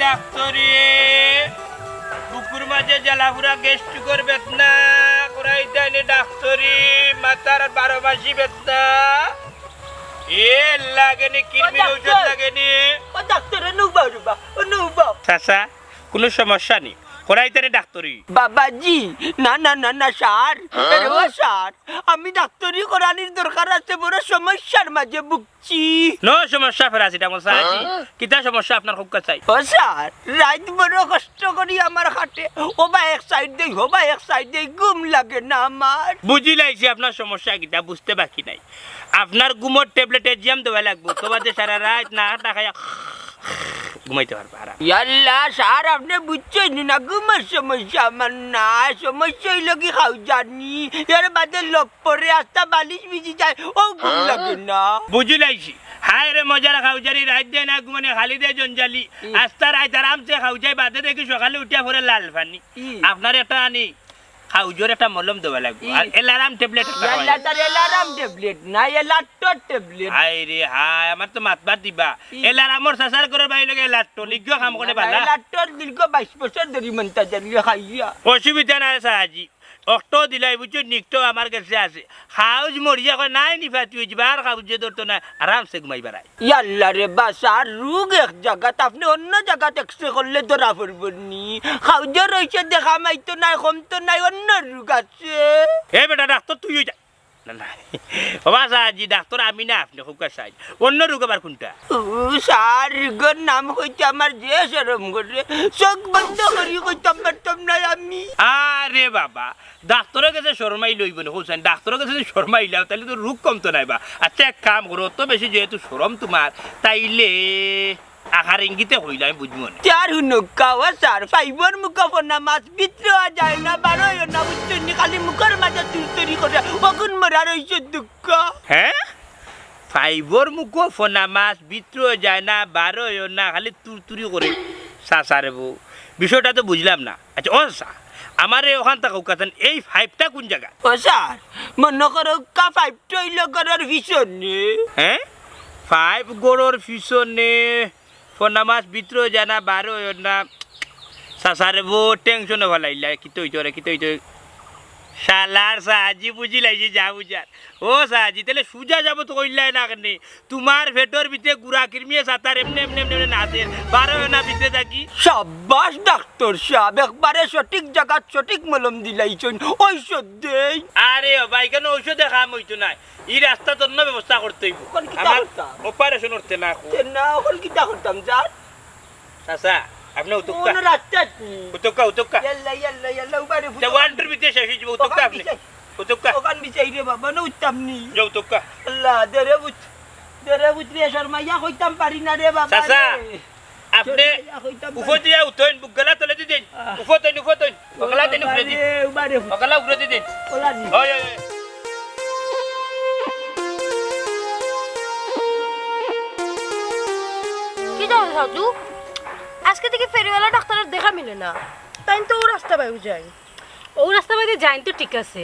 ডাক্তারি বুকুর মাঝে জ্বালাপুরা গেস্ট করবে না করাইতানি ডাক্তারি মাথার 12 মাসি বেদনা এ লাগেনি কিরমির ওষুধ লাগেনি ও ডাক্তারে নুবা চাচা কোনো সমস্যা নেই করাইতানি ডাক্তারি বাবাজি না না না না স্যার আরে ও স্যার আমি ডাক্তারি করানির দরকার আছে বড় সমস্যার মাঝে ভুগছি নো সমস্যা প্যারাসিটামল সাজি কিটা সমস্যা আপনার খুব চাই ও স্যার রাত বড় কষ্ট করি আমার হাতে ও বা এক সাইড দেই হো বা এক সাইড দেই ঘুম লাগে না আমার বুঝি লাইছি আপনার সমস্যা কিটা বুঝতে বাকি নাই আপনার ঘুমোর ট্যাবলেট এজিয়াম দেওয়া লাগবে তো বাদে সারা রাত না খায়া ঘুমাইতে পারবা আরাম ইয়াল্লা স্যার আপনি বুঝছেন না ঘুমের সমস্যা আমার না সমস্যা হইল কি খাও জানি এর বাদে লোক পরে আস্তা বালিশ ভিজি যায় ও ঘুম লাগে না বুঝি লাইছি হায় রে মজার খাউজারি রাত দেয় না ঘুমানে খালি দেয় জঞ্জালি আস্তা রাত আরামসে খাউজাই বাদে দেখি সকালে উঠিয়া পরে লাল পানি আপনার একটা আনি খাউজোর একটা মলম দেওয়া লাগবে আর এলার্ম ট্যাবলেট ইয়াল্লা তার এলার্ম ট্যাবলেট না এলার্টর ট্যাবলেট হায় রে হায় আমার তো মাতবা দিবা এলার্মর সাসার করে বাইরে লাগে এলার্ট লিখো কাম করে বালা এলার্টর দীর্ঘ 22 বছর ধরে মন্তাজ খাইয়া অসুবিধা নাই সাহাজি অক্টো দিলাই বুঝছো নিকটো আমার কাছে আছে খাউজ মরিয়া কয় নাই নিফা তুই যাবার খাউজ ধরতো না আরামসে ঘুমাই বেড়াই ইয়াল্লা রে বাসা রোগ এক জায়গাতে আপনি অন্য জায়গাতে এক্সরে করলে ধরা পড়বনি খাউজ রয়েছে দেখা মাইতো নাই কমতো নাই অন্য রোগ আছে এ বেটা ডাক্তার তুইও যা না না বাবা সাহাজি ডাক্তার আমি না আপনি খুব কাছে অন্য রোগ আবার কোনটা ও স্যার রোগের নাম হইতে আমার যে শরম করে চোখ বন্ধ করি কইতাম পারতাম না আমি আরে বাবা ডাক্তারের কাছে শর্মাই লইব না হোসেন ডাক্তারের কাছে শর্মাই লাও তাহলে তো রোগ কমতো নাই বা আচ্ছা এক কাম করো তো বেশি যেহেতু শরম তোমার তাইলে আহার ইঙ্গিতে হইলে আমি বুঝবো না চার হুনকাওয়া স্যার ফাইবর মুখফনা মাছ ভিতরে যায় না বারোয় না বুঝছেন খালি মুখের মাঝে তুলতরি করে অগুন মরা রয়েছে দুঃখ হ্যাঁ ফাইবর মুখো ফোনা মাছ ভিতরে যায় না বারোয় না খালি তুরতুরি করে সাসারে বউ বিষয়টা তো বুঝলাম না আচ্ছা ও সা আমার ওখান থেকে কাছেন এই 5টা কোন জায়গা ও স্যার মনে করো কা 5টা হইল গড়ের পিছনে হ্যাঁ 5 গড়ের পিছনে ফোনা মাছ ভিতরে যায় না বারোয় না সাসারে বউ টেনশনে ভালাইলা কি তো শালার সাহাজি বুঝি লাইছি যা বুঝার ও সাহাজি তাহলে সুজা যাবো তো কইলাই না কেন তোমার ভেতর ভিতরে গুড়া কিরমিয়ে সাতার এমনি এমনি এমনি নাচের 12 না ভিতরে থাকি সাব্বাস ডাক্তার সাহেব একবারে সঠিক জায়গা সঠিক মলম দিলাইছেন ঔষধ দেই আরে ভাই কেন ঔষধে খাম হইতো না এই রাস্তা তোর না ব্যবস্থা করতে হইব আমার অপারেশন করতে না না ওখানে কি করতাম স্যার আচ্ছা আপনি উতুক্কা কোন রাস্তা উতুক্কা ইয়াল্লা উবারে জওয়ানটার ভিতরে শেষ হয়ে যাবে উতুক্কা আপনি উতুক্কা ওখান বিচাই রে বাবা না উঠতাম নি যাও উতুক্কা আল্লাহ দেরে বুঝ রে শর্মাইয়া কইতাম পারি না রে বাবা চাচা আপনি উফো দিয়া উঠেন বুকলা তলে দিন উফো তৈন বকলা তৈন উফরে দিন উবারে বকলা উফরে দিন ওলা নি ওই কি দাও সাজু আজকে থেকে ফেরিওয়ালা ডাক্তারের দেখা মিলে না তাই তো ও রাস্তা বাইরে যায় ও রাস্তা বাইরে যাই তো ঠিক আছে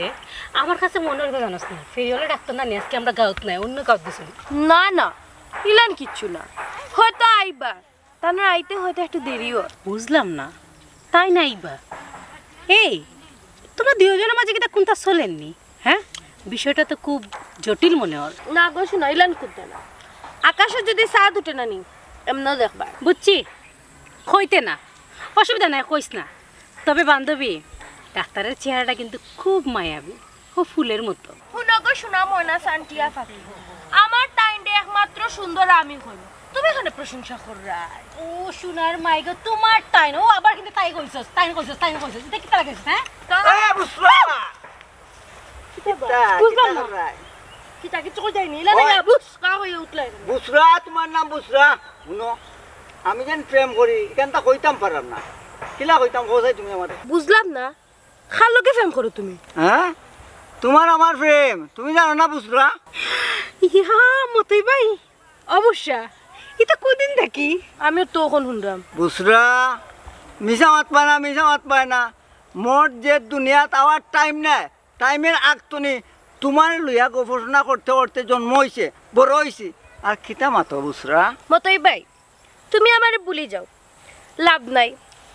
আমার কাছে মনে হইবে জানাস না ফেরিওয়ালা ডাক্তার না আজকে আমরা গাঁত নাই অন্য গাঁত দিছি না না ইলান কিচ্ছু না হয়তো আইবা তার আইতে হয়তো একটু দেরিও বুঝলাম না তাই না আইবা এই তোমরা দুজনের মাঝে কিটা কোনটা চলেননি হ্যাঁ বিষয়টা তো খুব জটিল মনে হয় না গো শোনা ইলান করতে না আকাশে যদি চাঁদ উঠে না নি এমনও দেখবা বুঝছি কইতে না অসুবিধা নাই কইস না তবে বান্ধবী ডাক্তারের চেহারাটা কিন্তু খুব মায়াবী খুব ফুলের মতো শুনো গো শোনা ময়না সান্টিয়া ফাঁকি আমার টাইমটা একমাত্র সুন্দর আমি হইব তুমি এখানে প্রশংসা কররাই ও সোনার মাইগো তোমার টাইম ও আবার কিন্তু তাই কইছস এটা কি তারা গেছে হ্যাঁ এ বুসরা বুঝলাম না কি তাকে চলে যায়নি ইলান বুস কা হয়ে উঠলাই বুসরা তোমার নাম বুসরা শুনো আমি যেন প্রেম করি কেনটা কইতাম পারাম না কিলা কইতাম কোথায় তুমি আমারে বুঝলাম না খালকে ফেম করো তুমি হ্যাঁ তোমার আমার প্রেম তুমি জানো না বুসরা ইহা মতই ভাই অবশ্য এটা কদিন দেখি আমিও তো এখন শুনলাম বুসরা মিশা মাত পায় না মোর যে দুনিয়াত আওয়ার টাইম নাই টাইমের আগতনি তোমার লইয়া গবেষণা করতে করতে জন্ম হয়েছে বড় হয়েছে আর খিতা মাতো বুসরা মতই ভাই তুমি আমারে ভুলে যাও লাভ নাই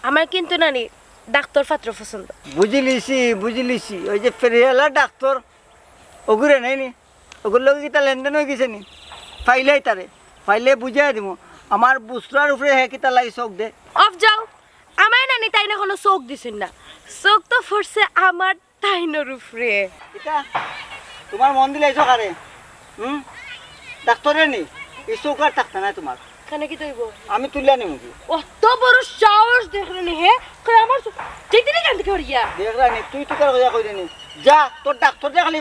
আমার কিন্তু নানি ডাক্তার পাত্র পছন্দ বুঝিলিছি ওই যে ফেরিয়ালা ডাক্তার ওগুরে নাই নি ওগুর লোক কিতা লেনদেন হয়ে গেছে নি ফাইলাই তারে ফাইলে বুঝাই দিব আমার বুসরার উপরে হ্যাঁ কিতা লাই চোখ দে অফ যাও আমার নানি তাই না কোনো চোখ দিছেন না চোখ তো ফরছে আমার তাইনোর উপরে কিতা তোমার মন দিলে চোখ আরে ডাক্তারে নি এই চোখ আর থাকতে নাই তোমার কেন কি তৈব আমি তুলে আনি মুখি অত বড় সাহস দেখলেনি হে কই আমার যেতে না জানতে করিয়া দেখলানি তুই তো কার কথা কইনি যা তোর ডাক্তার যে খালি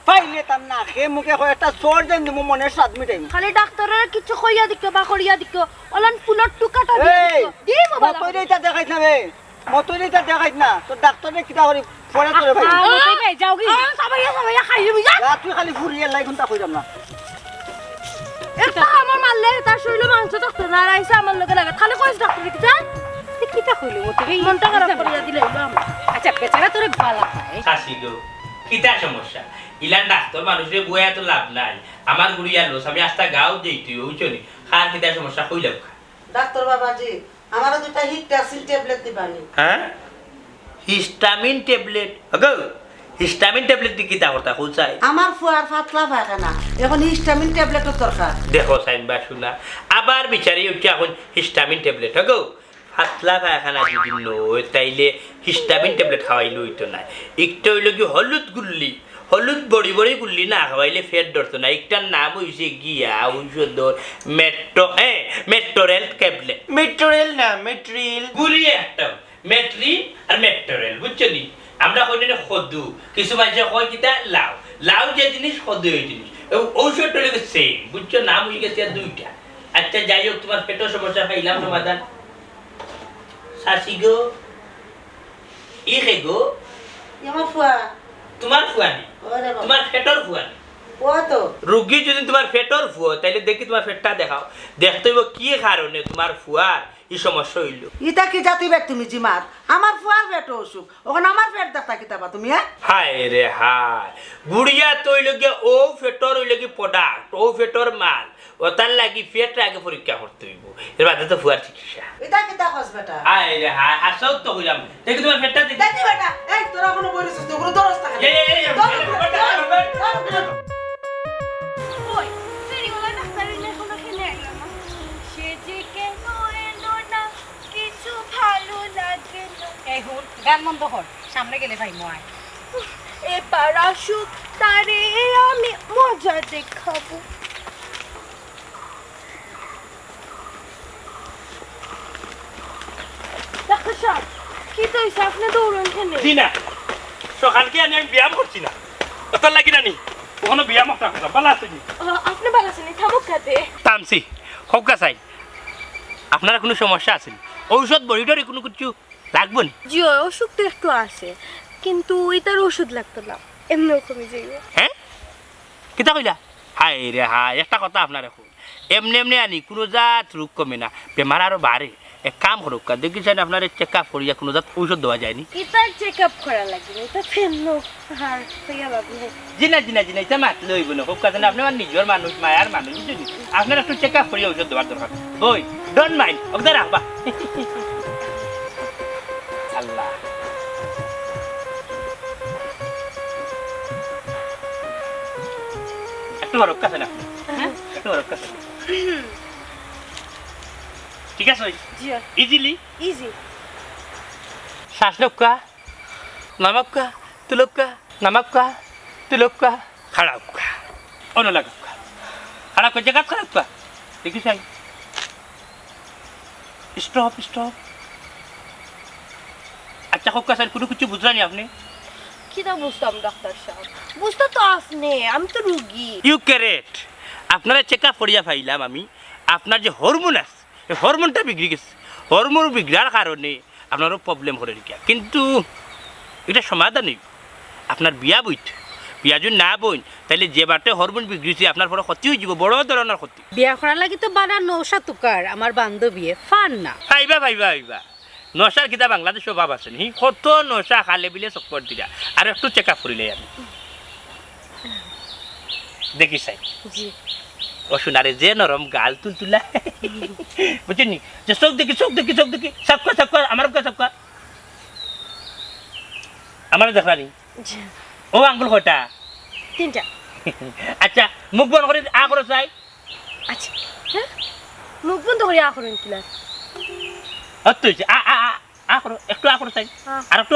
ফাইলে তার না খে মুখে হয় একটা চোর দেন দিমু মনের স্বাদ মিটাই খালি ডাক্তারের কিছু কইয়া দিকে বা করিয়া দিকে ওলান ফুলর টুকাটা এই দিয়ে বাবা মতইটা দেখাইছ না বে মতইটা দেখাইছ না তোর ডাক্তারে কিটা করি পড়ে তোরে ভাই মতই ভাই যাও কি সবাই খাই দিবি যা যা তুই খালি ফুরিয়ে লাই ঘন্টা কইরাম না একটা আমার মারলে তার শরীরে মাংস থাকতো না আর আইসা আমার লগে লাগে খালি কইছ ডাক্তার কি যা কিতা কইলো মতে ভাই মনটা খারাপ করিয়া দিলে আচ্ছা বেচারা তোরে বালা পায় শাসি গো কিতা সমস্যা ইলান ডাক্তার মানুষের বয়া তো লাভ নাই আমার গুড়িয়া লোস আমি আস্তা গাও যেইটি বুঝছনি খার কিতা সমস্যা কইলাম ডাক্তার বাবাজি আমারও দুটা হিস্টামিন ট্যাবলেট দিবানি হ্যাঁ হিস্টামিন ট্যাবলেট আগো হিস্টামিন ট্যাবলেট দি কিতা করতা কইছাই আমার ফুয়ার পাতলা পায়খানা এখন হিস্টামিন ট্যাবলেটের দরকার দেখো সাইন বা শুনা আবার বিচারি উঠছে এখন হিস্টামিন ট্যাবলেট আগো পাতলা পায়খানা যদি নয় তাইলে হিস্টামিন ট্যাবলেট খাওয়াইলো হইতো না একটা হইলো কি হলুদ বড়ি গুল্লি না খাওয়াইলে ফেট ধরতো না একটার নাম হইছে গিয়া ঔষধর মেট্রোরেল ট্যাবলেট মেট্রোরেল না মেট্রিল গুলিয়ে একটা মেট্রিল আর মেট্রোরেল বুঝছো নি আমরা কই না খদু কিছু মানুষ কয় কিতা লাউ যে জিনিস খদু এই জিনিস ঔষধটা হলো সেম বুঝছো নাম হয়ে গেছে দুইটা আচ্ছা যাই হোক তোমার পেটের সমস্যা পাইলাম সমাধান শাসি গো ইহে গো আমার ফুয়া তোমার ফুয়ানি ওরে বাবা তোমার পেটের ফুয়ানি ও তো রোগী যদি তোমার পেটের ফুয়া তাইলে দেখি তোমার পেটটা দেখাও দেখতে হইব কি কারণে তোমার ফুয়ার এই সমস্যা হইল ইটা কি জাতি ব্যাগ তুমি জিমার আমার ফুয়ার পেট অসুখ ওখানে আমার পেট দেখা কিতাবা তুমি হ্যাঁ হায় রে হায় গুড়িয়া তো হইল গিয়ে ও পেটর হইল কি প্রোডাক্ট ও পেটর মাল ওটার লাগি পেটটা আগে পরীক্ষা করতে হইব এর বাদে তো ফুয়ার চিকিৎসা এটা কিতা কস বেটা হায় রে হায় হাসাও তো হইলাম দেখি তোমার পেটটা দেখি দেখি বেটা এই তোরা কোনো বলিস তো কোনো দরস থাকে ওই ফেরিওয়ালা ডাক্তারের না কোনো খেলে আইলো না সে যে কেন এলো না কিছু ভালো লাগে না এই হুন গান বন্ধ কর সামনে গেলে ভাই ময় এবার আসুক তারে আমি মজা দেখাবো ডাক্তার সাহেব কি তো হইছে আপনি দৌড়ন খেলে দিনা সকালকে আমি ব্যায়াম করছি না ওটার লাগি না নি ওখানে ব্যায়াম একটা কথা ভালো আছে নি আপনি ভালো আছেন থামুক খাতে তামসি হোকা চাই আপনার কোনো সমস্যা আছে ঔষধ বড়িটারে কোনো কিছু লাগবে না জি ওষুধ তো একটু আছে কিন্তু এটার ওষুধ লাগতো না এমনি কমে যাইব হ্যাঁ কিতা কইলা হায় রে হায় একটা কথা আপনার এখন এমনি আনি কোনো জাত রোগ কমে না বেমার আরো বাড়ে এক কাম করুক দেখিছেন আপনার চেক আপ করিয়া কোনো জাত ঔষধ দেওয়া যায়নি এটার চেক আপ করা লাগে এটা ফেললো আর হইয়া বাবু জিনা এটা মাত লইব না হোক কাজে আপনি আমার নিজের মানুষ মায়ার মানুষ বুঝলি আপনার একটু চেক আপ করিয়া ঔষধ দেওয়ার দরকার ওই ডোন্ট মাইন্ড ওকে রাখবা আল্লাহ একটু রক্ষা আছে না একটু রক্ষা আছে ঠিক আছে জি ইজিলি ইজি শ্বাস লক্কা নামাক্কা তুলক্কা নামাক্কা তুলক্কা খাড়াক্কা অনুলাগক্কা খাড়াক্কা জায়গা খাড়াক্কা দেখিস স্টপ আচ্ছা হোক স্যার কোনো কিছু বুঝলেনি আপনি কিটা বুঝতাম ডাক্তার সাহেব বুঝতে তো আপনি আমি তো রুগী ইউ ক্যারেট আপনারা চেক আপ করিয়া পাইলাম আমি আপনার যে হরমোন আছে এই হরমোনটা বিগড়ে গেছে হরমোন বিগড়ার কারণে আপনারও প্রবলেম হয়ে গিয়া কিন্তু এটা সমাধান নেই আপনার বিয়া বইতে বিয়া না বইন তাহলে যে বাটে হরমোন বিগড়িছে আপনার পরে ক্ষতি হয়ে যাব বড় ধরনের ক্ষতি বিয়া করার লাগি তো বানা নৌশা তুকার আমার বান্ধবী ফান না ভাইবা নশার কিতা বাংলাদেশ অভাব আছে নি কত নশা খালে বিলে চক্কর দিলা আর একটু চেক আপ করিলে আমি দেখি চাই জি ও সোনারে যে নরম গাল তুলতুলা বুঝছেন নি যে চোখ দেখি সবকা আমার দেখলানি ও আঙ্গুল কয়টা 3টা আচ্ছা মুখ বন্ধ করে আ করো চাই আচ্ছা হ্যাঁ মুখ বন্ধ করে আখরণ কিলা অত হইছে আ করো একটু আ করো চাই আর একটু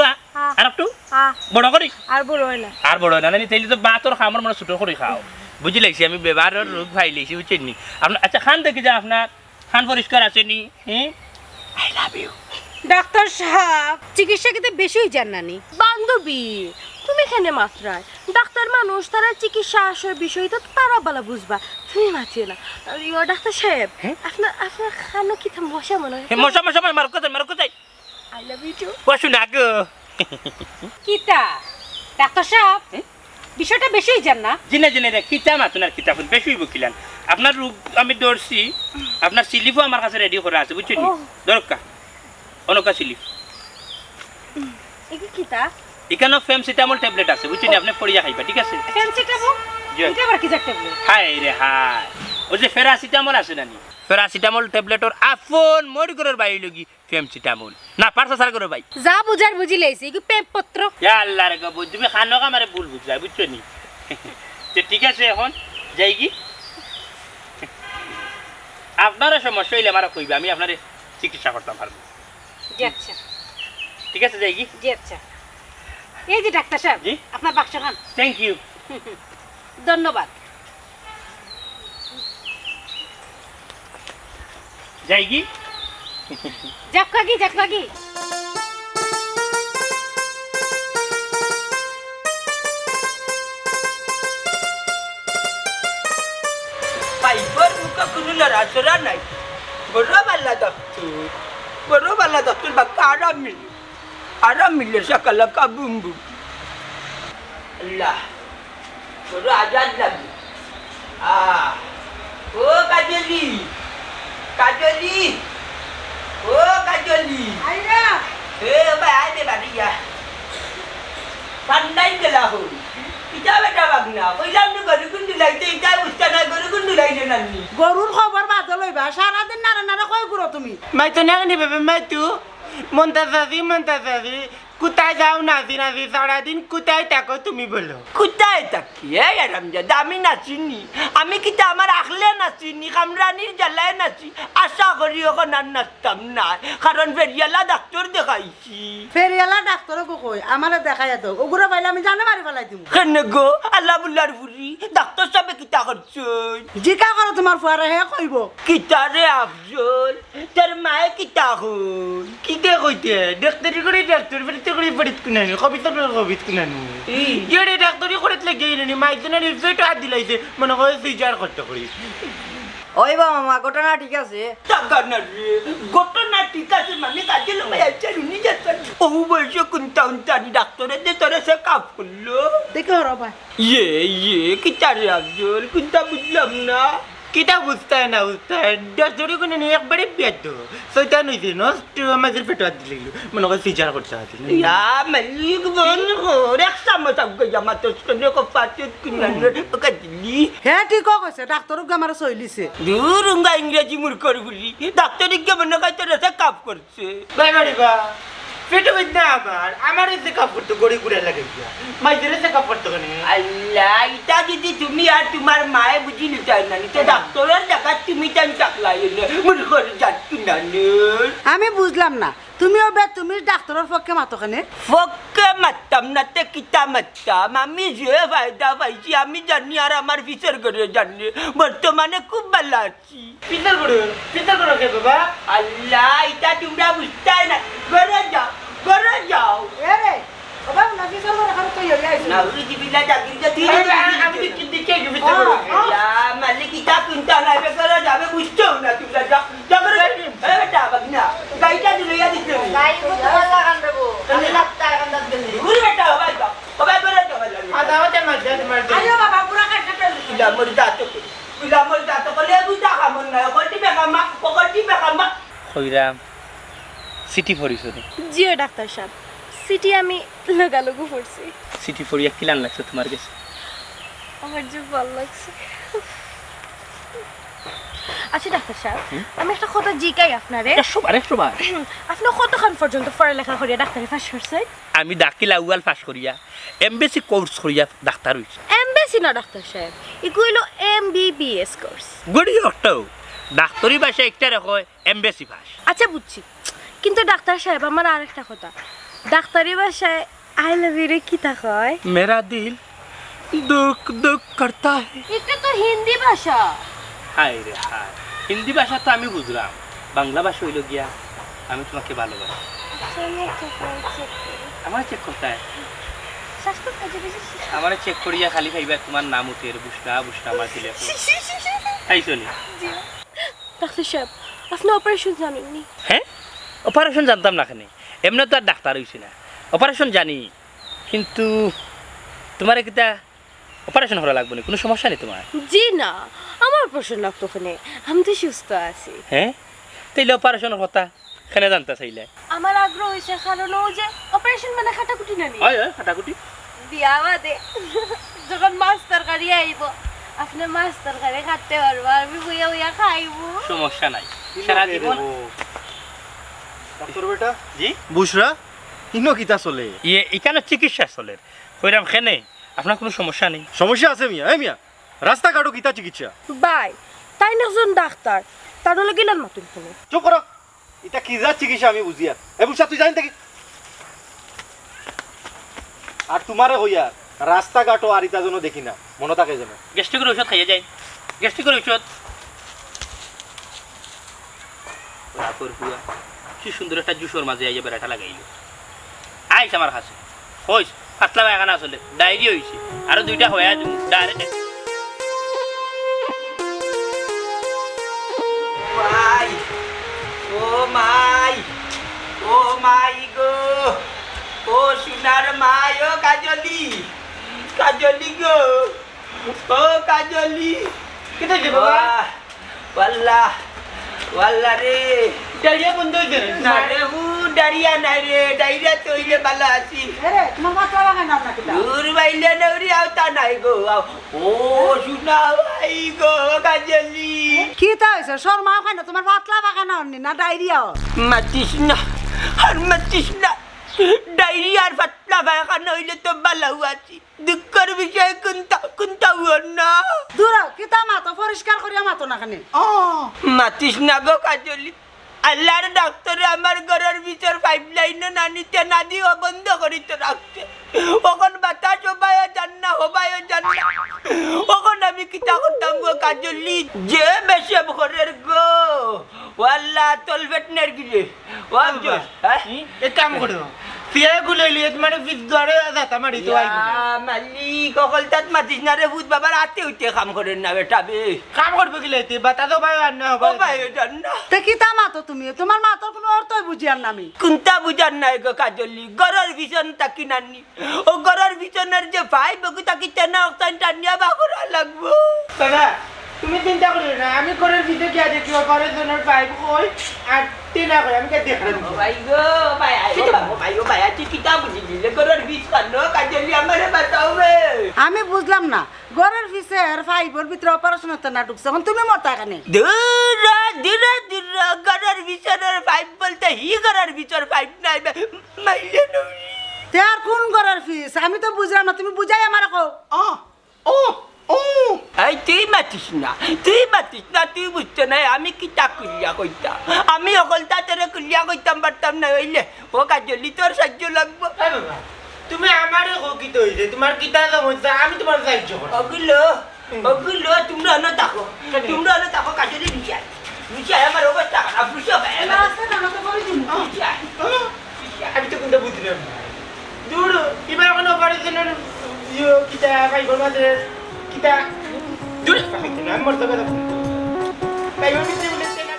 আ বড় করি আর বড় হয় না আর বড় না নি তাইলে তো বাতর খামার মানে ছোট করে খাও বুঝি লাগছি আমি ব্যবহারের রোগ ভাই লেছি বুঝছেন নি আপনার আচ্ছা খান দেখি যা আপনার খান পরিষ্কার আছে নি হ্যাঁ আই লাভ ইউ ডাক্তার সাহেব চিকিৎসা কিন্তু বেশি জান নানি বান্ধবী তুমি এখানে মাত্রায় ডাক্তার মানুষ তারা চিকিৎসা আসার বিষয় তো তারা বলা বুঝবা তুমি মাতিও না ডাক্তার সাহেব আপনার খানো কি মশা মনে হয় মশা মার কোথায় আই লাভ ইউ টু বসু না গো কিতা ডাক্তার সাহেব বিষয়টা বেশি জান না জিনে রে কিতাম আপনার কিতাব বেশি বকিলেন আপনার রোগ আমি দৌড়ছি আপনার সিলিফও আমার কাছে রেডি করা আছে বুঝছেন দরকার অনকা সিলিফ একি কিতা এখানে ফেমসিটামল ট্যাবলেট আছে বুঝছেন আপনি পড়িয়া খাইবা ঠিক আছে ফেন্সিটামল এটা আবার কি ট্যাবলেট হাই রে হাই ওই যে ফেরাসিটামল আছে নানি ফেরাসিটামল ট্যাবলেটর আপন মরি করার বাই লগি ফেমসিটামল না পারছা সার করো ভাই যা বুঝার বুঝি লাইছি কি পেপ পত্র ইয়া আল্লাহ রে গো তুমি খানো আমারে ভুল বুঝলা বুঝছো নি তো ঠিক আছে এখন যাই কি আপনারা সমস্যা হইলে আমারে কইবা আমি আপনারে চিকিৎসা করতে পারবো জি আচ্ছা ঠিক আছে যাই কি জি আচ্ছা এই যে ডাক্তার সাহেব জি আপনার বাক্স খান থ্যাংক ইউ ধন্যবাদ যাই কি জাপকাগি পাইপর মুখা কোনো লড়াচড়া নাই বড় বাল্লা দত্তর বাক্কা আরাম মিলে সকালে কাবুম বুম আল্লাহ বড় আজাদ লাগে ও কাজলি আইরা এ ভাই আইতে বাড়িয়া ঠান্ডাই গেলা হল ইটা বেটা বাগনা কইলাম না গরু গুন্ডু লাইতে ইটা বুঝতা না গরু গুন্ডু লাইতে নানি গরুর খবর বাদ লইবা সারাদিন নাড়া কই করো তুমি मैं तो नहीं बेबे मैं तू मोन्ताजी कुताय जाओ नाची सारा दिन कुताय ताको तुम्ही बोलो कुताय ताकी यार আমজাদা আমি নাচিনি আমি কি তা আমার আখলে নাচিনি কামরানির জ্বালায় নাচি আশা করি ওকে নাচতাম না কারণ ফেরিয়ালা ডাক্তার দেখাইছি ফেরিয়ালা ডাক্তার কই আমারে দেখাই তো ওগুরা পাইলে আমি জানে মারি ফেলাই দিমু কেন গো আল্লাহ বুল্লার ফুরি ডাক্তার সাহেব কিতা করছই জিকা করো তোমার ফুয়ারে হে কইব কিতা রে আফজল তোর মায়ে কিতা হল কিতে কইতে ডাক্তারি করে ডাক্তার করে পড়িত কুনানি কবিত কুনানি যেড়ে ডাক্তারি করে লাগে নি মাইদনার ইফেট হাত দিলাইছে মনে হয় সিজার করতে করি ওই বাবা মা ঘটনা ঠিক আছে টাকানা রে ঘটনা ঠিক আছে মানে কাজে লমাই আছে নি যাচ্ছে ও বলছে কোনটা উনটানি ডাক্তারে দে তোরে সে কাপ করলো দেখো রে ভাই ये किता रे अफजल कुंता बुझलाम ना किता बुझता है डाक्तारी को नहीं एक बड़े पेट शैतान होइছে নষ্ট আমাদের পেট হাত দিল মনে করে সিজার করতে আছে या मलिक बन हो रक्षा मत गया मत उसने को पाते कुनान का दिल्ली হে ঠিক কইছে ডাক্তারক আমারে সইলিছে दूर उंगा इंग्रेजी मुरकर बोली डाक्तारी के मन का तो रसा काप करছে ভাই বাড়ি বা পেট বিদ্যা আমার এসে কাপ করতে গড়ি গুড়া লাগে মাইদের এসে কাপ করতে কেন আল্লাহ এটা যদি তুমি আর তোমার মায়ে বুঝি নিতে না নিতে ডাক্তারের জায়গা তুমি টাইম চাকলাই মনে করে যাচ্ছি না আমি বুঝলাম না তুমিও বে তুমি ডাক্তারের পক্ষে মাতো কেন ফকে মারতাম না তে কিতা মারতাম আমি যে ফায়দা পাইছি আমি জানি আর আমার ফিচার করে জানি বর্তমানে খুব ভালো আছি ফিচার করে কে বাবা আল্লাহ এটা তোমরা বুঝতে না ঘরে যাও এরে বাবা না কি সব রাখার তো ইয়া আইছে না উজি বিলা জাগির যে ধীরে আমি কি দিকে গিয়ে আল্লাহ মালিক এটা কুনতা না বেকার যাবে বুঝছো না তোমরা যাবে এটা বাগনা গাইটা দিলে ইয়া দিতে গাই তো তোমার লাগান দেবো আমি লাগতা এখন দাদ দিলে ঘুরে বেটা ভাই বাবা করে তো ভাই আদাওতে মধ্যে আইও বাবা পুরা কাটতে পেল Bilamor dato ko. Bilamor dato ko. Lebu da kamon na. Kolti be kama. Kolti be kama. Khoiram. City ফরিছো নি জিও ডাক্তার সাহেব সিটি আমি লাগালগু পড়ছি সিটি ফরিয়া কিলান লাগছে তোমার কাছে আমার যে ভালো লাগছে আচ্ছা ডাক্তার সাহেব আমি একটা কথা জিজ্ঞাই আপনারে 100 বার আপনি কতক্ষণ পর্যন্ত পড়ালেখা করিয়া ডাক্তারি পাস করছেন আমি দাখিল আউয়াল পাস করিয়া এমবিসি কোর্স করিয়া ডাক্তার হইছি এমবিসি না ডাক্তার সাহেব এগুলো এমবিবিএস কোর্স গড়ি অটো ডাক্তারি ভাষা একটা রাখো এমবিসি পাস আচ্ছা বুঝছি কিন্তু ডাক্তার সাহেব আমার আরেকটা কথা ডাক্তারি ভাষায় আই লাভ ইউ রে কি তা কয় मेरा दिल दुख दुख करता है এটা তো হিন্দি ভাষা হায় রে হায় হিন্দি ভাষা তো আমি বুঝলাম বাংলা ভাষা হইল গিয়া আমি তোমাকে ভালোবাসি আমার চেক করতে হয় আমার চেক করিয়া খালি খাইবা তোমার নাম উঠে বুসরা বুসরা আমার দিলে খাইছো নি ডাক্তার সাহেব আপনি অপারেশন জানেননি হ্যাঁ অপারেশন জানতাম না খানে এমনি তো আর ডাক্তার হইছি না অপারেশন জানি কিন্তু তোমার কিতা অপারেশন করা লাগবে না কোনো সমস্যা নেই তোমার জি না আমার অপারেশন লাগতো ওখানে আমি তো সুস্থ আছি হ্যাঁ তাইলে অপারেশনের কথা কেন জানতে চাইলে আমার আগ্রহ হয়েছে কারণ ও যে অপারেশন মানে খাটাকুটি না হয় হয় কাটাকুটি বিয়া বাদে যখন মাছ তরকারি আইব আপনি মাছ তরকারি খাতে পারবো আমি বইয়া বইয়া খাইবো সমস্যা নাই সারা জীবন ডাক্তার বেটা জি বুশরা ইনো কিতা চলে ইয়ে এখানে চিকিৎসা চলে কইরাম খেনে আপনার কোনো সমস্যা নেই সমস্যা আছে মিয়া এই মিয়া রাস্তাঘাটও কিতা চিকিৎসা বাই তাই না একজন ডাক্তার তার হলে গেলেন মাতুন ফোনে চুপ করো এটা কি যা চিকিৎসা আমি বুঝিয়া এ বুঝা তুই জানি থাকি আর তোমারে হইয়া রাস্তাঘাটও আর ইতা যেন দেখি না মনে থাকে যেন গ্যাস্ট্রিকের ওষুধ খাইয়ে যাই গ্যাস্ট্রিকের ওষুধ তারপর হুয়া কি সুন্দর একটা জুসোর মাঝে আইয়া বেড়াটা লাগাইল আইস আমার হাসি হইস পাতলা পায়খানা আসলে ডায়রি হয়েছে আরো দুইটা হয়ে ডাইরেক্ট মাই ও মাই ও মাই গো ও সোনার মাই ও কাজলি কাজলি গো ও কাজলি কেটে দে বাবা ওয়াল্লাহ ওয়াল্লাহ রে ডাইরিয়া বন্ধ হইছে না রে হু ডাইরিয়া নাই রে ডাইরিয়া তো হইলে ভালো আছি আরে তোমার মাথা লাগা না আপনাকে দূর বাইলে নৌরি আওতা নাই গো ও সোনা ভাই গো কাজলি কি তা হইছে শর্মা খায় না তোমার পাতলা বাগানা হননি না ডায়রিয়া মাতিস না আর মাতিস না ডায়রিয়া আর পাতলা পায়খানা হইলে তো ভালো আছি দুঃখের বিষয় কোনটা কোনটা না দূর কি তা মাথা পরিষ্কার করিয়া মাথা না খানে মাতিস না গো কাজলি আল্লাহর ডাক্তারে আমার ঘরের ভিতর পাইপ লাইনে না নিতে না দিয়ে বন্ধ করিতে রাখতে ওখন বাতাস হবায়ও যান না হবায়ও যান না ওখন আমি কিতা করতাম গো কাজলি যে বেশে ঘরের গো ওয়াল্লাহ তলবেট নের গিলে ও আফজল এক কাম করো ফিরে গুলো লিয়ে মানে ফিস ধরে যাতা মারি তো আইবো মালিক অকল তাত মাতিস না রে ভূত বাবার হাতে উঠে কাম করেন না বেটা বে কাম করবে কি লাইতে বাতা তো ভাই আর না হবে হবায়ও যান না তে কি তা মাতো তুমি তোমার মাথার কোনো অর্থই বুঝিয়ার না আমি কোনটা বুঝার নাই গো কাজলি গরর ভীষণ তাকি নানি ও গরর ভীষণের যে ভাই বগু তাকি তেনা অক্সাইন টানিয়া বাকুরা লাগবো দাদা তুমি চিন্তা করো না আমি করে ভিডিও কি আজ কি করে জনের পাইব কই আর টিনা কই আমি কে দেখা দিব ভাই গো ভাই ও ভাই আছি কিতা বুঝি দিলে গরর ভীষ কানো কাজলি আমারে বাতাও বে আমি বুঝলাম না ঘরের পিছে আর ফাইবর ভিতরে অপারেশন হতে না ঢুকছে এখন তুমি মরতা কেন দূরা ধীরে ধীরে গরর ভীষণের পাইপ বলতে হি গরর ভিতর পাইপ নাই মাইলে নই তে আর কোন ঘরের ফিস আমি তো বুঝলাম না তুমি বুঝাই আমার কও ও ও এই তুই মাতিস না তুই বুঝতে নাই আমি কিতা কুলিয়া কইতাম আমি অকল তাতে কুলিয়া কইতাম পারতাম না হইলে ও কাজলি তোর সাহায্য লাগবো বাবা তুমি আমারে ককিত হইছে তোমার কিতা সমস্যা আমি তোমার সাহায্য করব ওগুলো তোমরা না দেখো কাজলি বিশাই আমার অবস্থা খারাপ বুঝছো ভাই আমি তো কোনটা বুঝলাম না দূর এবার কোনো অপারেশনের কিতা ফাইবার মাঝে কিতা দূর পাইতে না মরতে পারব ফাইবার ভিতরে বলে তেনা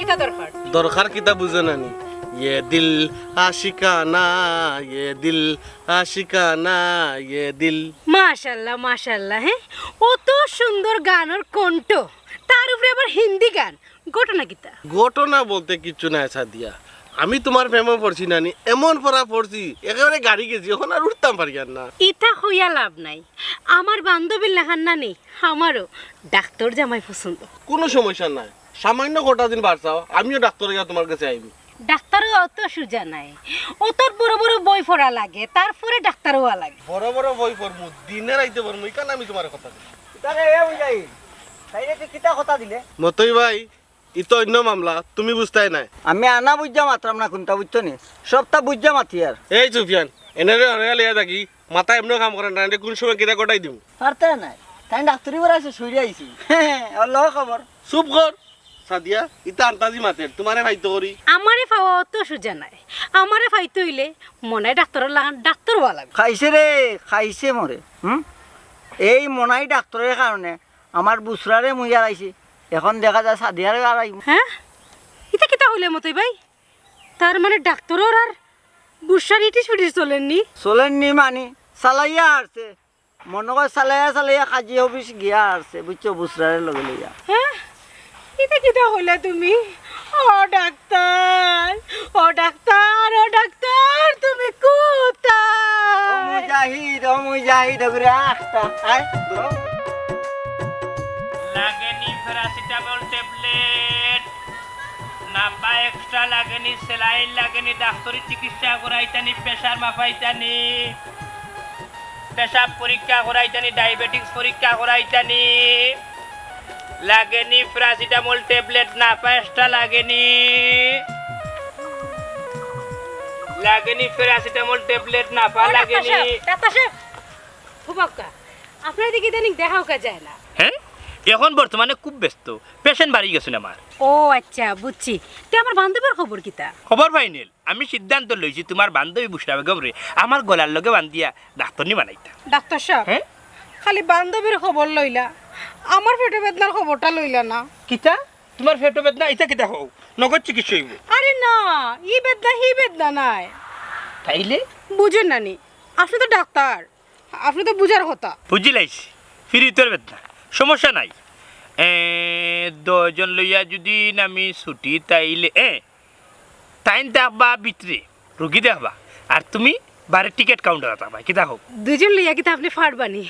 কিতা দরকার দরকার কিতা বুঝে নানি ये दिल आशिकाना ये दिल आशिकाना ये दिल মাশাআল্লাহ মাশাআল্লাহ হ্যাঁ অত সুন্দর গানের কণ্ঠ তার উপরে আবার হিন্দি গান ঘটনা কিতা ঘটনা বলতে কিছু নাই সাদিয়া আমি তোমার প্রেমে পড়ছি নানি এমন পড়া পড়ছি একেবারে গাড়ি গেছি এখন আর উঠতাম পারি আর না ইটা হইয়া লাভ নাই আমার বান্ধবীর লেখান নানি আমারও ডাক্তার জামাই পছন্দ কোনো সমস্যা নাই সামান্য কটা দিন বাড়ছাও আমিও ডাক্তার গিয়ে তোমার কাছে আইবি ডাক্তারও অত সুজা নাই অত বড় বড় বই পড়া লাগে তারপরে ডাক্তার হওয়া লাগে বড় বড় বই পড়মু দিনে রাইতে পড়মু কেন আমি তোমার কথা দিই তারে এ বুঝাই তাইরে তুই কিতা কথা দিলে মতই ভাই ই তো অন্য মামলা তুমি বুঝতাই নাই আমি আনা বুঝা মাত্রাম না কোনটা বুঝছো নি সবটা বুঝা মাতি আর এই সুফিয়ান এনেরে অনেক লিয়া থাকি মাথা এমনি কাম করেন না কোন সময় কিরা কটাই দিম পারতে নাই তাই ডাক্তারি বড় আছে শুইরে আইছি আল্লাহ খবর চুপ কর সাদিয়া ইতা আন্তাজি মাতের তোমারে ভাইতো করি আমারে পাওয়া অত সুজা নাই আমারে পাইতে হইলে মনে ডাক্তারের লাগান ডাক্তার হওয়া লাগে খাইছে রে খাইছে মরে এই মনাই ডাক্তারের কারণে আমার বুসরারে মুই আর আইছি এখন দেখা যায় সাদিয়ারে আর আইব হ্যাঁ এটা কিতা হইলে মতই ভাই তার মানে ডাক্তারর আর বুসারিটি ছুটি চলেননি চলেননি মানি চালাইয়া আসছে মনে কর চালাইয়া চালাইয়া কাজি অফিস গিয়া আসছে বুঝছো বুসরারে লগে লইয়া হ্যাঁ এটা কিতা হইলে তুমি ও ডাক্তার ও ডাক্তার ও ডাক্তার তুমি কোথায় ও মুজাহিদ করে আসতা আয় ধরো লাগেনি প্যারাসিটামল ট্যাবলেট না বা এক্সট্রা লাগেনি সেলাইন লাগেনি ডাক্তারি চিকিৎসা করাইতানি প্রেসার মাপাইতানি পেশাব পরীক্ষা করাইতানি ডায়াবেটিক্স পরীক্ষা করাইতানি লাগেনি প্যারাসিটামল ট্যাবলেট না বা এক্সট্রা লাগেনি লাগেনি প্যারাসিটামল ট্যাবলেট না বা লাগেনি ডাক্তার সাহেব ফুবাক্কা আপনার দিকে ইদানিং দেখাও কা যায় না হ্যাঁ এখন বর্তমানে খুব ব্যস্ত পেশেন্ট বাড়ি গেছেন আমার ও আচ্ছা বুঝছি তে আমার বান্ধবীর খবর কিতা খবর ফাইনাল আমি সিদ্ধান্ত লইছি তোমার বান্ধবী বুসরা বেগম রে আমার গলার লগে বান্ধিয়া ডাক্তারনি বানাইতা ডাক্তার সাহেব হ্যাঁ খালি বান্ধবীর খবর লইলা আমার পেটে বেদনার খবরটা লইলা না কিতা তোমার পেট বেদনা এটা কিতা হও নগদ চিকিৎসা হইব আরে না ই বেদনা হি বেদনা নাই তাইলে বুঝেন নানি আপনি তো ডাক্তার আপনি তো বুঝার কথা বুঝি লাইছি ফিরি তোর বেদনা সমস্যা নাই দশজন লইয়া যদি আমি ছুটি তাইলে টাইম দেখবা ভিতরে রুগী দেখবা আর তুমি বারে টিকিট কাউন্টার থাকবা কিতা হোক দুজন লইয়া কিতা আপনি ফাড়বানি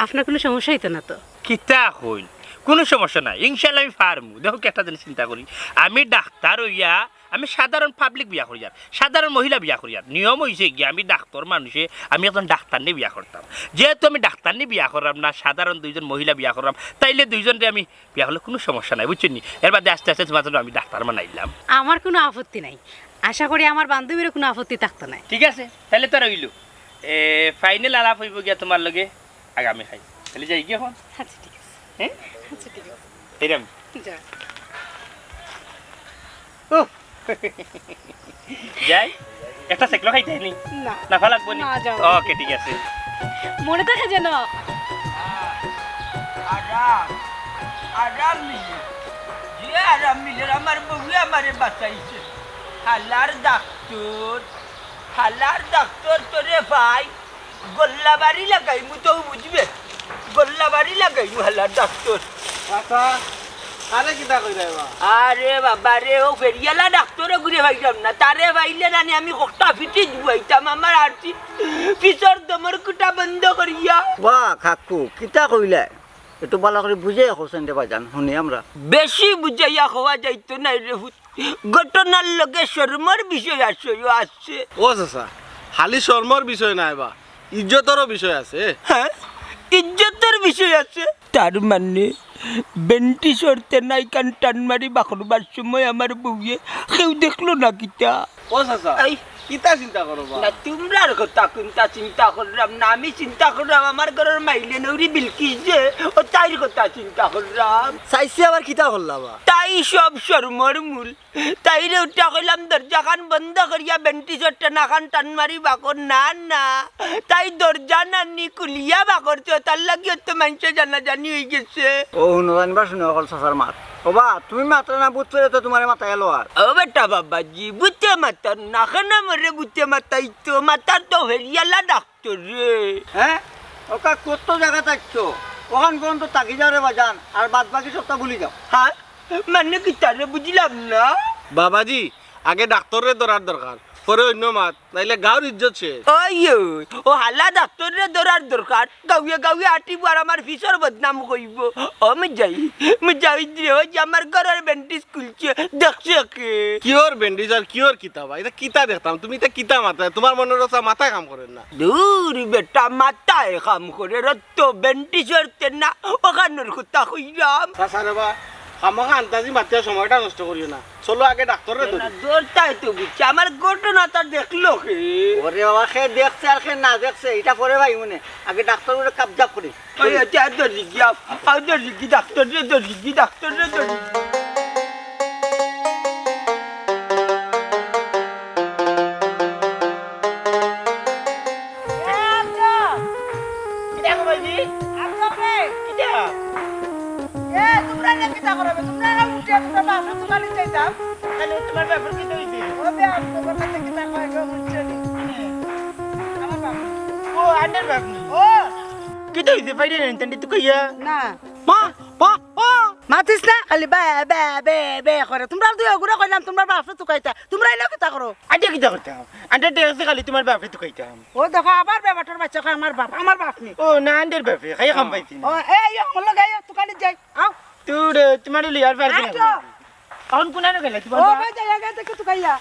আপনার কোনো সমস্যা হইতো না তো কিতা হইল কোনো সমস্যা নাই ইনশাল্লাহ আমি পারমু দেখো একটা জিনিস চিন্তা করি আমি ডাক্তার হইয়া আমি সাধারণ পাবলিক বিয়া করি আর সাধারণ মহিলা বিয়া করি আর নিয়ম হয়েছে গিয়ে আমি ডাক্তার মানুষে আমি একজন ডাক্তার নিয়ে বিয়া করতাম যেহেতু আমি ডাক্তার নিয়ে বিয়া করলাম না সাধারণ দুইজন মহিলা বিয়া করলাম তাইলে দুইজনকে আমি বিয়া করলে কোনো সমস্যা নাই বুঝছেন নি এর বাদে আস্তে আস্তে তোমার জন্য আমি ডাক্তার বানাইলাম আমার কোনো আপত্তি নাই আশা করি আমার বান্ধবীরও কোনো আপত্তি থাকতো না ঠিক আছে তাহলে তো রইল ফাইনাল আলাপ হইব গিয়া তোমার লগে আগামী খাই তাহলে যাই গিয়ে এখন আচ্ছা ঠিক আছে হ্যাঁ আচ্ছা ঠিক আছে এরম যা যাই একটা সেকলো খাইতে নি না না ভালো লাগবো নি না, যাও। ওকে ঠিক আছে মনে থাকে যেন আরাম মিলে যে আরাম মিলে আমার বউলে আমারে বাঁচাইছে হালার ডাক্তার তোরে ভাই গোল্লা বাড়ি লাগাইমু তো বুঝবে গোল্লা বাড়ি লাগাইমু হালার ডাক্তার আচ্ছা আরে কিতা কই যাইবা আরে বাবা রে ও ফেরিয়ালা ডাক্তার ঘুরে ভাইলাম না তারে ভাইলে নানি আমি কটা ফিটি জুয়াইতাম আমার আরতি পিছর দমর কুটা বন্ধ করিয়া বাহ কাকু কিতা কইলে একটু ভালো করে বুঝে হোসেন দেবা জান শুনি আমরা বেশি বুঝাইয়া খাওয়া যাইতো না রে ঘটনার লগে শর্মার বিষয় আসছে ও চাচা খালি শর্মর বিষয় নাই বা ইজ্জতরও বিষয় আছে হ্যাঁ ইজ্জতের বিষয় আছে তার মানে বেন্টি সরতে নাই কান টান মারি বাখরবার সময় আমার বউয়ে কেউ দেখলো না কিতা ও চাচা এই কিতা চিন্তা করো বা না তোমরার কথা কোনটা চিন্তা করলাম না আমি চিন্তা করলাম আমার ঘরের মাইলে নৌরি বিলকিস যে ও তাইর কথা চিন্তা করলাম চাইছি আবার কিতা করলাম তাই সব শর্মর মূল তাইরে উঠা কইলাম দরজা খান বন্ধ করিয়া বেন্টি চট্টা না খান টান মারি বাকর না না তাই দরজা নানি কুলিয়া বাকর তো তার লাগিয়ে তো মানুষ জানা জানি হয়ে গেছে ও শুনো জানবা শুনে অকল চাচার মাত ওবা তুমি মাত্র না বুঝ পেরে তো তোমার মাথায় এলো আর ও বেটা বাবাজি বুঝতে মাতার না খানা মরে বুঝতে মাতাই তো মাতার তো হেরিয়ালা ডাক্তার রে। হ্যাঁ ওকা কত জায়গা থাকছো ওখান পর্যন্ত তাকি যাও রে বাজান আর বাদ বাকি সবটা ভুলে যাও। হ্যাঁ মানে কি তারে বুঝলাম না। বাবাজি আগে ডাক্তারের ধরার দরকার, পরে অন্য মাত, নাইলে গাঁর ইজ্জত শেষ। ওইও ও হালা ডাক্তারে ধরার দরকার, গাউয়ে গাউয়ে আটিব আর আমার ফিসর বদনাম কইব। ও মুজাহিদ রে ওই যে আমার ঘরের ব্যান্ডেজ খুলছে দেখছে কে? কিওর ব্যান্ডেজ আর কিওর কিতাবা, এটা কিতা দেখতাম, তুমি এটা কিতা মাথায়, তোমার মনের রসা মাথায় কাম করেন না। দূর বেটা মাথায় কাম করে রত্ত ব্যান্ডেজের তেনা ওখানোর কথা কইরাম। সাসারে বা আমাকে আন্তাজি মাতিয়া সময়টা নষ্ট করিও না, চলো আগে ডাক্তারের ধরি। দৌড়টাই তো বুঝছে আমার ঘটনাটা দেখলো কে? ওরে বাবা সে দেখছে আর সে না দেখছে এটা পরে ভাই মনে আগে ডাক্তার করে কাবজাব করি। ওই এটা দরি গিয়া আর দরি কি ডাক্তার রে দরি কি ডাক্তার রে দরি। কিটা গো ভাইজি? আফজল রে কিটা? এ তোমরা না কিতা করবে, তোমরা না উঠে তোমরা বাসা তুলালি যাইতাম। তাহলে তোমার ব্যাপার কি হইছে? ও বে আফজল কথা কিতা কয় গো মুচনি আমার বাপ। ও আন্ডার ব্যাপার ও কিটা হইছে বাইরে নেন তুই কইয়া? না মা মা মা মাতিস না খালি বে বে বে বে করে। তোমরা দুই গুড়া কইলাম তোমরা বাপরে তুকাইতা, তোমরা এলো কিতা করো? আন্ডার কিটা করতাম? আন্ডার দেখছে খালি তোমার ব্যাপারে তুই কইতাম। ও দেখো আবার বেবাটার বাচ্চা কয় আমার বাপ নি। ও না আন্ডার ব্যাপারে খাই খাম পাইছি ও এই আমার লগে আয় তুকালি যাই আও। তুই তোমার লিয়ার পারবি না। আটো এখন কোনানো গেলে ও তোমার ভাই যাই আগে থেকে তুকাইয়া।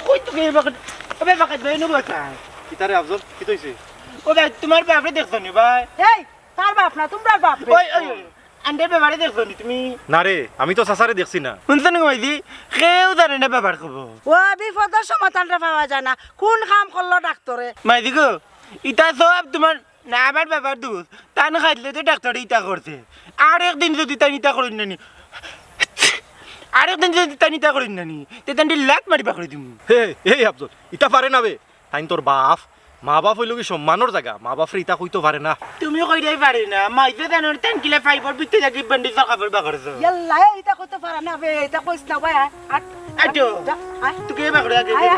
কই তুই বাকত ওবে বাকত বেনু বাকা। কিতারে আফজল কি হইছে? ও ভাই তোমার ব্যাপারে দেখছো নি ভাই? এই তার বাপ না তোমরা বাপ রে। ওই ওই আন্ডার ব্যাপারে দেখছো নি তুমি? না রে আমি তো সাসারে দেখছি না। শুনছো না ভাইজি কেউ জানে না ব্যাপার খবর। ও বিপদের সমাধানটা পাওয়া যায় না, কোন কাম করলো ডাক্তারে? মাইদি গো ইটা সব তোমার না আমার ব্যাপার দোষ। তান খাইলে তো ডাক্তার ইটা করছে। আর একদিন যদি তাই ইটা করেন নানি আরেকদিন যদি তাই ইটা করেন নানি তে তান্ডি লাত মারিবা করে দিম। হে হে আফজল ইটা পারে না বে, তাই তোর বাপ মা বাপ হইল কি সম্মানের জায়গা, মা বাপরে ইটা কইতো পারে না। তুমিও কইরাই পারি না মাইতে জানোর তান কিলা ফাইবার বিতে থাকি ব্যান্ডেজ খাবার বা করছো। ইয়াল্লা এটা কইতে পারে না বে, এটা কইছ না ভাই। আটো আয় তুই কে বা করে আগে আয়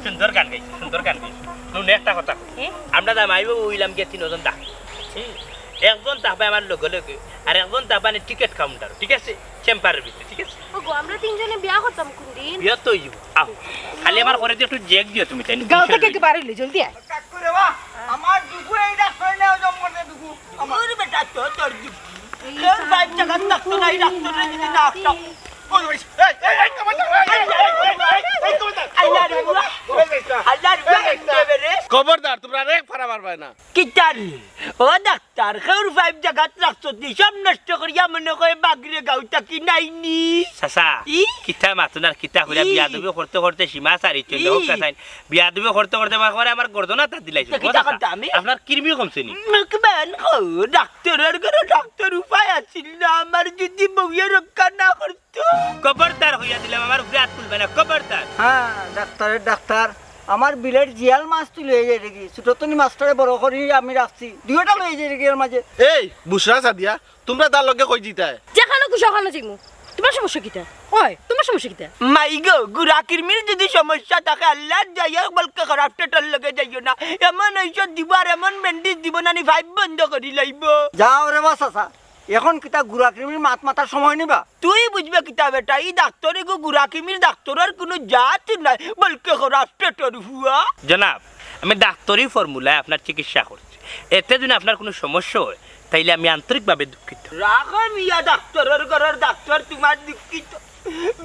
সুন্দর গান গাইছে সুন্দর গান গাইছে। শুনে একটা কথা আমরা দাম আইব উইলাম গে তিনজন দা একজন তাপে আমার লগে লগে আর একজন তাপানে টিকিট কাউন্টার ঠিক আছে চেম্বারের ভিতরে ঠিক আছে। ওগো আমরা তিনজনে বিয়া করতাম কোনদিন? বিয়া তো হইব আও খালি আমার ঘরে একটু জেক দিও তুমি তাই গাঁও থেকে কি পারিলি জলদি আয়। কাক করে বা আমার দুগু এই ডাক্তার নেও জম করতে দুগু আমার বেটা তো তোর দিবি কেউ বাইক জায়গা ডাক্তার নাই ডাক্তার যদি না একটা ওই ওই এই এই কমান্ডার এই কমান্ডার আল্লাহ রে আল্লাহ রে খবরদার তোমরা রেক ফারা মারবাই না। কিটারি ও ডাক্তার খেউর ফাইভ জায়গা রাখছো দি সব নষ্ট করিয়া মনে করে বাগরে গাউটা কি নাইনি সাসা কিটা মাতুনার কিটা কইরা বিয়া দেবে করতে করতে সীমা সারি চলে হোক কাসাই বিয়া দেবে করতে করতে মা করে আমার গর্দনা তা দিলাইছো আপনার কিরমি কমছে নি মুকবান ও ডাক্তারের ঘরে ডাক্তার উপায় আছিল না আমার যদি বউয়ে রক্ষা না করতো খবরদার হইয়া দিলাম আমার উপরে হাত তুলবে না খবরদার। হ্যাঁ ডাক্তারের ডাক্তার আমার বিলের জিয়াল মাছ তুই লয়ে যায় দেখি ছোটতনি মাছটারে বড় করি আমি রাখছি দুইটা লয়ে যায় দেখি এর মাঝে। এই বুসরা সাদিয়া তোমরা তার লগে কই জিতায় যেখানে খুশি ওখানে যাইমু। তোমার সমস্যা কিটা? ওই তোমার সমস্যা কিটা? মাইগো গুরাকিরমির যদি সমস্যা থাকে আল্লাহ যাইয়া বলকে খারাপ টেটার লগে যাইও না এমন ঔষধ দিব আর এমন মেন্ডিস দিব না নি ভাইব বন্ধ করি লাইব। যাও রে বা চাচা এখন কিতা গুড়াকিমির মাত মাতার সময় নিবা? তুই বুঝবে কিতা বেটা এই ডাক্তারে গো গুরাকিমির ডাক্তারের কোনো জাত নাই বলকে খারাপ টেটার হুয়া। জনাব আমি ডাক্তারি ফর্মুলায় আপনার চিকিৎসা করছি, এতে যদি আপনার কোনো সমস্যা হয় তাইলে আমি আন্তরিকভাবে দুঃখিত। রাখো মিয়া ডাক্তারের ঘরের ডাক্তার তোমার দুঃখিত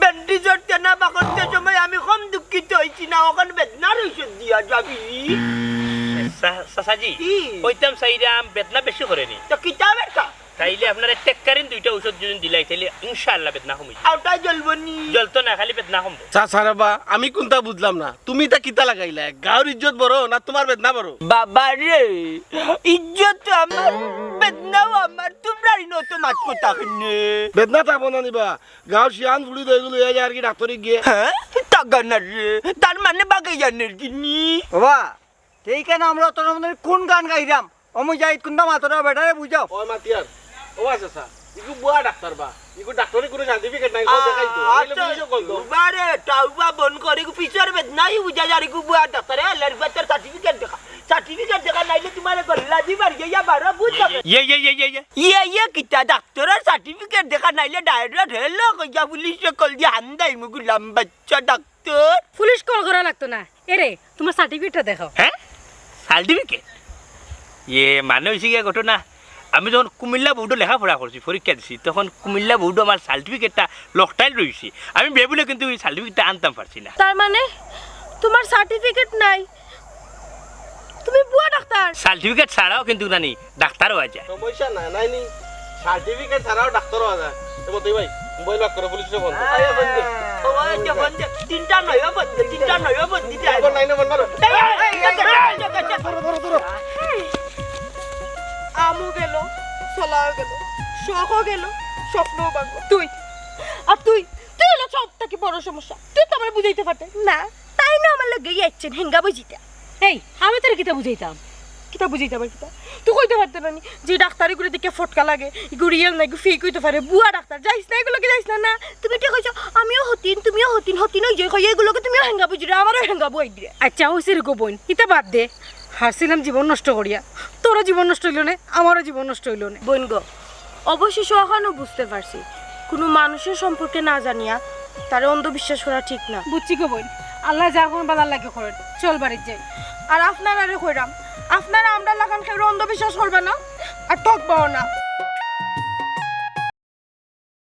ব্যান্ডেজের তেনা বাকতে সময় আমি কম দুঃখিত হইছি না ওখানে বেদনার ঔষধ দিয়া যাবি। সাসাজি ওইতাম সাইরাম বেদনা বেশি করেনি তো কিতা বেটা তাইলে আপনারা টেক্কারিন দুইটা ওষুধ যদি দিলাই তাইলে ইনশাআল্লাহ বেদনা কমে যাবে আউটা জ্বলবনি জ্বলতো না খালি বেদনা কমবো চাচারাবা আমি কোনটা বুঝলাম না তুমি তা কিতা লাগাইলা গাঁর ইজ্জত বড় না তোমার বেদনা বড় বাবা রে ইজ্জত আমার বেদনাও আমার তোমরা নত মাত কথা কিনে বেদনা থাকবো না নিবা গাঁর শিয়ান ফুলি দই গুলো এই আর কি ডাক্তারে গিয়ে হ্যাঁ টাকা রে তার মানে বাগাই জানের কিনি বাবা সেই কেন আমরা তোর মধ্যে কোন গান গাইরাম অমুজাহিদ কোনটা মাতরা বেটারে বুঝাও ও মাতিয়ার ও চাচা ইকু বুয়া ডাক্তার বা ইকু ডাক্তারে কোনো সার্টিফিকেট নাই কই দেখাই তো আইলে পুলিশে কল দাও বারে টাউবা বন করে গু পিছর বেদনাই বুঝা জারি গু বুয়া ডাক্তারে আল্লাহর বাচ্চার সার্টিফিকেট দেখা নাইলে তোমার গল্লা দিবার গিয়া বারো বুঝা ইয়ে কিতা ডাক্তারের সার্টিফিকেট দেখা নাইলে ডাইরেক্ট হেলো কইয়া পুলিশে কল দিয়া হান্দাই মুগুলাম বাচ্চা ডাক্তার পুলিশ কল করা লাগতো না এরে তোমার সার্টিফিকেটটা দেখাও হ্যাঁ সার্টিফিকেট মানে হয়েছে গিয়া ঘটনা আমি যখন কুমিল্লা বোর্ডে লেখাপড়া করছি পরীক্ষা দিছি তখন কুমিল্লা বোর্ডে আমার সার্টিফিকেটটা লকটাইল রয়েছে আমি ভেবলে কিন্তু ওই সার্টিফিকেটটা আনতাম পারছি না তার মানে তোমার সার্টিফিকেট নাই তুমি বুয়া ডাক্তার সার্টিফিকেট ছাড়াও কিন্তু নানি ডাক্তারও হওয়া যায় সমস্যা না নাই নি সার্টিফিকেট ছাড়াও ডাক্তার হওয়া যায় এবার তুই ভাই মোবাইল লক করে পুলিশে ফোন তিনটা নয় বন্ধ এখন লাইনে ফোন মারো আমু গেল চলাও গেল শখও গেল স্বপ্নও ভাঙলো তুই আর তুই হলো সব থেকে বড় সমস্যা তুই তো আমার বুঝাইতে পারতে না তাই না আমার লগে যাচ্ছেন হেঙ্গা বুঝিতে এই আমি তোর কিতা বুঝাইতাম কিতা বুঝাইতে পারি কিতা তুই কইতে পারতে না যে ডাক্তারি করে দেখে ফটকা লাগে এগুলো রিয়েল না এগুলো ফেক হইতে পারে বুয়া ডাক্তার যাইস না এগুলোকে যাইস না না তুমি ঠিক কইছো আমিও হতিন তুমিও হতিন ওই যে কই এগুলোকে তুমিও হেঙ্গা বুঝিরে আমারও হেঙ্গা বই দিয়ে আচ্ছা ওইসে রেখো বোন ইতা বাদ দে হারছিলাম জীবন নষ্ট করিয়া তোরও জীবন নষ্ট হইল না আমারও জীবন নষ্ট হইল না বোন গো অবশ্যই সহানও বুঝতে পারছি কোনো মানুষের সম্পর্কে না জানিয়া তারে অন্ধবিশ্বাস করা ঠিক না বুঝছি গো বোন আল্লাহ যা কোন বাজার লাগে করেন চল বাড়ির যাই আর আপনারা রে কইরাম আপনারা আমরা লাগান খেয়ে অন্ধবিশ্বাস করবে না আর ঠকবাও না